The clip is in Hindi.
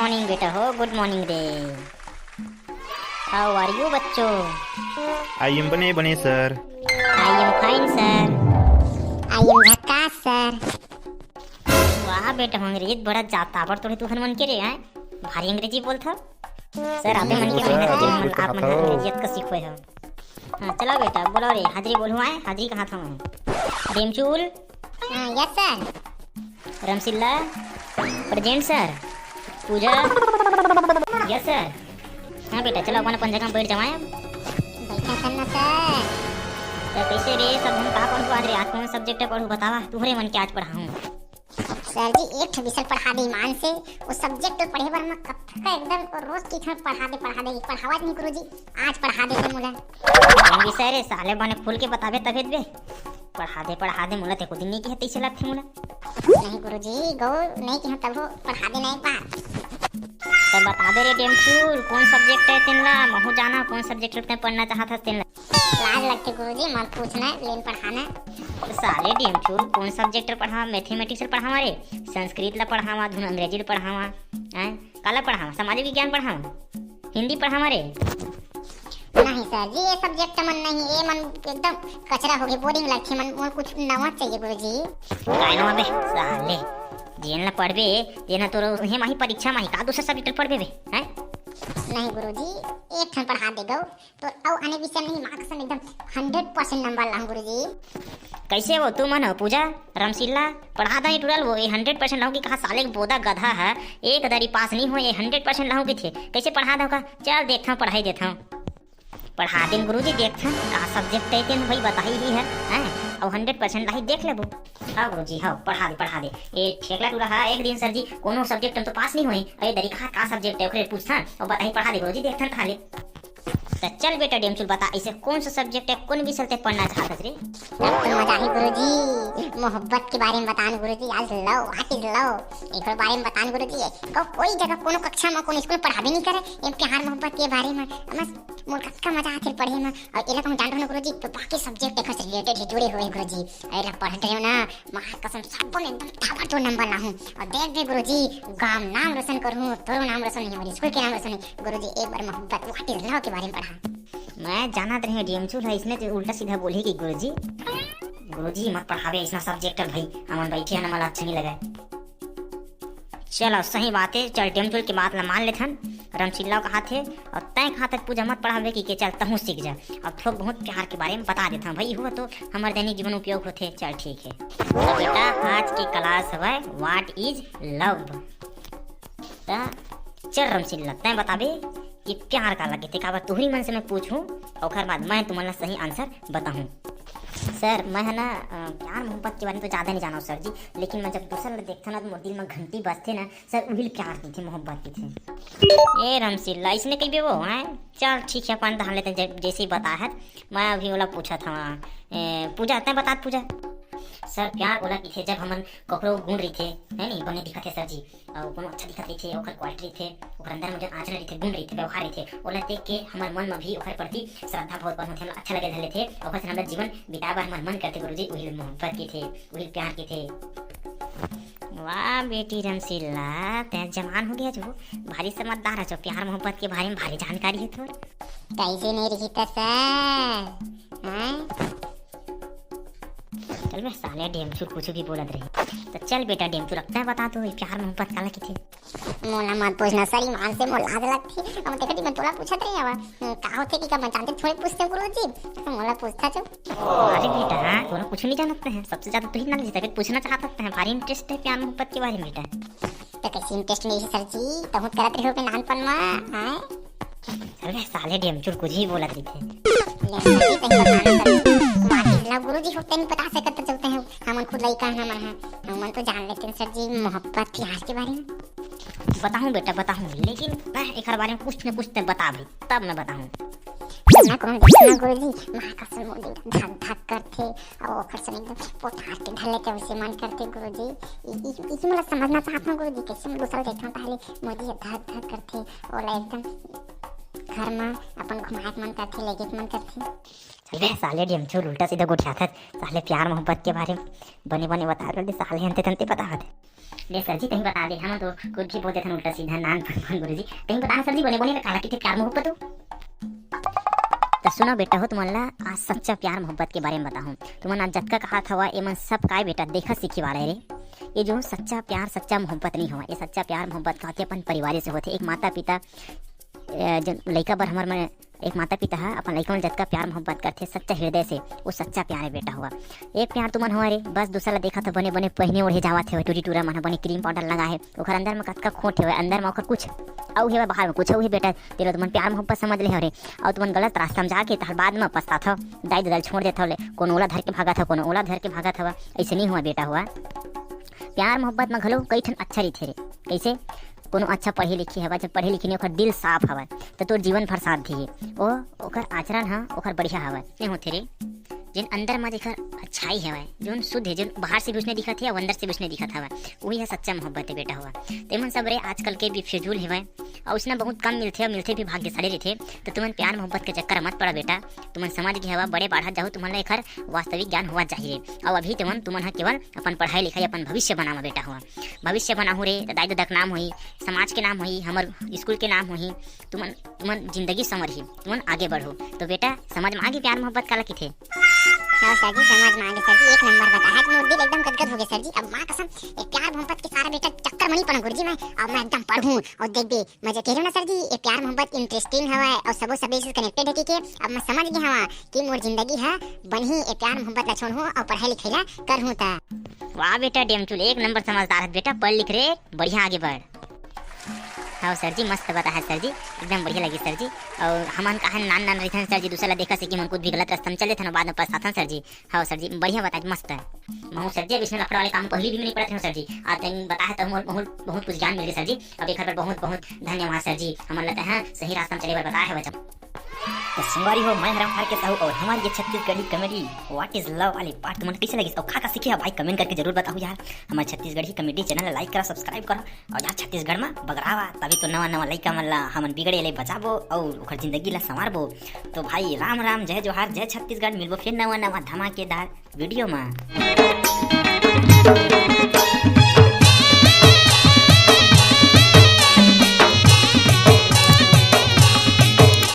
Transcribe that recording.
मॉर्निंग बेटा हो, गुड मॉर्निंग रे। हाउ आर यू बच्चों? आई एम बने sir. I am fine sir. I am झक्कास सर। वाह बेटा हो, अंग्रेजी बड़ा जाता पर तोड़े तुहन मन के रे हैं भारी अंग्रेजी बोलता सर। आपे मन के मेहनत आप मन अंग्रेजियत का सीखोए हो। हाँ चलो बेटा बोलो रे, हाजिरी बोलूँ आए, हाजिरी कहाँ था मैं? Demchul yes sir. Ramsilla present sir. Puja yes sir. हाँ बेटा चलो अपन जगह में बैठ जाओ। बैठा करना सर। तो कैसे रे सब हम का पढ़ू आज रे? आज कौन सब्जेक्ट पढ़ू बतावा, तुम्हारे मन के आज पढ़ाऊँ। सर जी एक विषय पढ़ा दे ईमान से, वो सब्जेक्ट पढ़े बार मैं कब तक एकदम रोज की तरह पढ़ा दे पढ़ावा नहीं करो जी, आज पढ़ा दे मुला। विषय रे साले बने खोल के बतावे तबे बे पढ़ा दे मुला। ते को दिन नहीं कहते चला थे मुला। नहीं गुरुजी गो नहीं कि तब वो पढ़ा देना एक बार। तब बता दे रे डेमचूल कौन सब्जेक्ट है तिनला, महू जाना कौन सब्जेक्ट में पढ़ना चाहता तिनला। लाज लगती गुरुजी, मत पूछना लेन पढ़ाना। तो साले डेमचूल कौन सब्जेक्ट पढ़ा? मैथमेटिक्स पढ़ावा रे, संस्कृत ला पढ़ावा, धुन अंग्रेजी ला पढ़ावा, हैं काला पढ़ावा, सामाजिक विज्ञान पढ़ावा, हिंदी पढ़ावा रे। नहीं सर जी ये सब्जेक्ट मन नहीं, ये मन एकदम कचरा हो गई, बोरिंग लगती मन कुछ नवा चाहिए गुरुजी। काय नो बे साले जेन ला पढ़बे जेना तोर हे माही परीक्षा माही का दूसरा सब्जेक्ट पढ़बे बे हैं? नहीं गुरुजी एक ठन पढ़ा देगो तो औ आने विषय नहीं मार्क्स एकदम 100% नंबर लाऊं गुरुजी। कैसे वो तू मन पूजा रमसिल्ला पढ़ा दा टूरल वो 100% लाऊं कि कहा साले बोदा गधा है, एक दरी पास नहीं हो ये 100% लाऊं कि थे कैसे पढ़ा दो का? चल देखता हूँ पढ़ाई देता हूँ। पढ़ा दिन गुरुजी देखता का सब्जेक्ट है तेन भाई बता ही है हैं और 100% लाई देख लेबो। हाँ गुरुजी हाँ पढ़ा दे ये ठेकला टूरा है एक दिन सर जी कोनो सब्जेक्ट हम तो पास नहीं हुई, अरे दरीखा का सब्जेक्ट है ओकरे पूछता और बताई पढ़ा दे गुरुजी देखता खाली। तो चल बेटा डेमचूल बता ऐसे कौन सा सब्जेक्ट है, कौन विषय ते पढ़ना चाहता रे? अब तो मजा ही गुरुजी, मोहब्बत के बारे में बतान गुरुजी, आज लव व्हाट इज लव एक बारे में बतान गुरुजी। कोई जगह कोनो कक्षा में कोनो स्कूल पढ़ाबे नहीं करे ये प्यार मोहब्बत के बारे में, बस मोर का मजा आथे पढ़े में। और एला कहूं जान गुरुजी तो बाकी सब्जेक्ट एक से रिलेटेड ही जुड़े हुए गुरुजी, एला पढ़ते हो ना मां कसम सब ने एकदम ताबड़तोड़ नंबर लाऊं और देख दे गुरुजी गांव नाम रोशन करूं, तोरो नाम रोशन नहीं और स्कूल के नाम रोशन नहीं गुरुजी। एक बार मोहब्बत व्हाट इज लव के बारे में पढ़ा। मैं जाना रहे डेमचूल है इसने तो उल्टा सीधा बोले कि गुरुजी मत पढ़ावे ऐसा सब्जेक्ट है भाई, हम बैठे हैं ना मला अच्छा नहीं लगा। चलो सही बात है, चल डेमचूल की बात ला मान लेथन। रमसिल्ला कहा थे और तय कहा तक पूजा मत पढ़ावे कि चल तहू सीख जा और थोड़ा बहुत प्यार के बारे में बता देता भाई, हुआ तो हमारे दैनिक जीवन उपयोग होते। चल ठीक है तो बेटा आज की क्लास है व्हाट इज लव। चल रमसिल्ला तय बताबे कि प्यार का लगे थे का तुहरी मन से मैं पूछूं और बाद मैं तुम्हारा सही आंसर बताऊं। सर मैं है ना प्यार मोहब्बत के बारे में तो ज़्यादा नहीं जाना सर जी, लेकिन मैं जब दूसरा देखता ना तो मोर दिल में घंटी बजते ना सर वही प्यार की थे मोहब्बत की थे। ए रमसिल्ला इसने कही वो हैं चल ठीक है अपन ध्यान लेते जैसे ही बता है। मैं अभी वाला पूछा था पूजा तय बता पूजा। सर प्यार बोला कि थे जब हमन ककरो गुण रही थे है नहीं बने दिखा थे सर जी और कोनो अच्छा दिखा थे ओकर क्वालिटी थे ओकर अंदर में जो आचरण रही थे गुण रही थे व्यवहार रही थे ओला देख के हमार मन में भी ओकर प्रति श्रद्धा बहुत बढ़ थे, अच्छा लगे धले थे ओकर से हमरा जीवन बितावा हमार मन करते गुरुजी वही मोहब्बत के थे वही प्यार के थे। वाह बेटी रमसिल्ला ते जवान हो गया जो भारी समझदार है जो प्यार मोहब्बत के बारे में भारी जानकारी है थोड़ा। कैसे नहीं रही था सर हैं? चल मैं साले डेमचूल कुछ भी बोलत रही तो चल बेटा डेमचूल रखता है बता दो प्यार मोहब्बत काला की थे? मोला मत पूछना सर ईमान से मोर लाज लगती हम देखती मैं तोला पूछत रही हवा का होथे कि का मैं जानते थोड़े पूछते गुरुजी मोला पूछता जो। अरे बेटा तोरा कुछ नहीं जानते हैं, सबसे ज्यादा तू ही ना जानते फिर पूछना चाहते हैं, भारी इंटरेस्ट है प्यार मोहब्बत के बारे में बेटा। तो कैसे इंटरेस्ट नहीं सर जी तो बहुत करत रहे हो के नानपन में हैं? चल मैं साले डेमचूल कुछ ही बोलत रही थे। गुरुजी होते नहीं बता सकते चलते हैं हम खुद लड़का है मन है हम तो जान लेते हैं सर जी मोहब्बत प्यार के बारे में। बताऊं बेटा बताऊं लेकिन मैं एक बारे में कुछ न कुछ बता भी तब मैं बताऊं। ना कौन देखना गुरुजी मां कसम मोदी धक धक करते और ओखर से एकदम पोतार के ढले के वैसे मन करते गुरुजी। इस मतलब समझना चाहता हूं गुरुजी कैसे मैं दूसरा देखना पहले मोदी धक धक करते और एकदम घर में अपन घुमाए मन करते लेके मन करते। बे साले डेमचूल उल्टा सीधा गुठियाथत साले प्यार मोहब्बत के बारे में बने बने बता रहे साले हंते तंते बता दे सर जी कहीं बता दे हम तो कुछ भी बोलते थे उल्टा सीधा नान गुरुजी कहीं बता सर जी बने बने काला की प्यार मोहब्बत हो। तो सुनो बेटा हो तुम्हारा आज सच्चा प्यार मोहब्बत के बारे में बताऊँ तुम्हारा जतका कहा था हुआ एमन सब काय बेटा देखा सीखी वाले रे। ये जो सच्चा प्यार सच्चा मोहब्बत नहीं हुआ, ये सच्चा प्यार मोहब्बत का होते अपन परिवार से होते। एक माता पिता लड़का बर हमार में एक माता पिता है अपन लड़का में जतका प्यार मोहब्बत करते सच्चा हृदय से, वो सच्चा प्यार है बेटा हुआ। एक प्यार तुमन हुआ रे बस दूसरा देखा था बने बने पहने ओढ़े जावा थे टूरी टूरा मन बने क्रीम पाउडर लगा है ओखर अंदर में कतका खोट है अंदर में ओखर कुछ औ है बाहर में कुछ है बेटा तेरे तुमन प्यार मोहब्बत समझ ले रे और तुमन गलत रास्ता में जाके तहर बाद में पछता था दाई दल छोड़ देता ले कौन ओला धर के भागा था कौन ओला धर के भागा था। ऐसे नहीं हुआ बेटा हुआ। प्यार मोहब्बत में घलो कई ठन अच्छा रही थे रे। कैसे कोनो अच्छा पढ़ी लिखी हवा जब पढ़े लिखी नहीं ओकर दिल साफ हवा तो तोर जीवन भर साथ दिए ओ ओकर आचरण हाँ ओकर बढ़िया हवा नहीं होते रे। जिन अंदर में देखा अच्छाई है जो शुद्ध है जो बाहर से भी उसने दिखा था अंदर से भी उसने दिखा था वही है सच्चा मोहब्बत है बेटा हुआ। तेमन सब रे आजकल के भी फिजूल है और उसने बहुत कम मिलते और मिलते भी भाग्यशाली रहते। तो तुमन प्यार मोहब्बत के चक्कर मत पड़ा बेटा। तुमन समझ के हवा बड़े बाढ़ा जाओ तुम्हारा एक वास्तविक ज्ञान हुआ चाहिए और अभी तुमन केवल अपन पढ़ाई लिखाई अपन भविष्य बनावा बेटा हुआ। भविष्य बनाहू रे दाई दादा के नाम हुई समाज के नाम हुई हमार स्कूल के नाम हुई तुमन जिंदगी संवरही तुमन आगे बढ़ो। तो बेटा समझ में आगे प्यार मोहब्बत काला की थे। हाँ सर जी समझ में आ गया सर जी एक नंबर बताया है दिल एकदम गदगद हो गया सर जी। अब माँ कसम ये प्यार मोहब्बत के सारा बेटा चक्कर मनी पड़ा गुरुजी मैं अब मैं एकदम पढ़ूं और देख दे मजे कह रहे हो ना सर जी ये प्यार मोहब्बत इंटरेस्टिंग हवा और सबो सबे से कनेक्टेड है कि अब मैं समझ गया हवा कि मोर जिंदगी है बनी ये प्यार मोहब्बत ला छोड़ और पढ़ाई लिखाई ला कर हूं ता। वाह बेटा डेमचूल एक नंबर समझदार है बेटा पढ़ लिख रे बढ़िया आगे बढ़। हाँ सर जी मस्त बताया सर जी एकदम बढ़िया लगी सर जी। और हमन कहा नान नान रही सर जी दूसरा देखा से कि मन कुछ भी गलत रास्ता में चले थे ना बाद में पछता सर जी। हाँ सर जी बढ़िया बताया मस्त है महू सर जी। अब इसमें लफड़ा वाले काम पहले भी नहीं पड़े थे सर जी आज बताया तो बहुत बहुत कुछ ज्ञान मिल गया सर जी। अब एक बार बहुत बहुत धन्यवाद सर जी। हमारे लगता है सही रास्ता में चले बार बताया है बच्चा। तो संगवारी हो मैं हराम खार के साहू और हमारी ये Chhattisgarhi comedy what is love वाली पार्ट तुम्हें कैसे लगी और खा सीखिए भाई कमेंट करके जरूर बताओ यार। हमारे छत्तीसगढ़ी कॉमेडी चैनल लाइक करो सब्सक्राइब करो और यार छत्तीसगढ़ में बगरावा तभी तो नवा नवा लइका मन ला हमन बिगड़े ले बचाबो और ओकर जिंदगी ला संवारबो। तो भाई राम राम जय जोहार जय छत्तीसगढ़ मिलबो फिर नवा नवा धमाकेदार वीडियो में।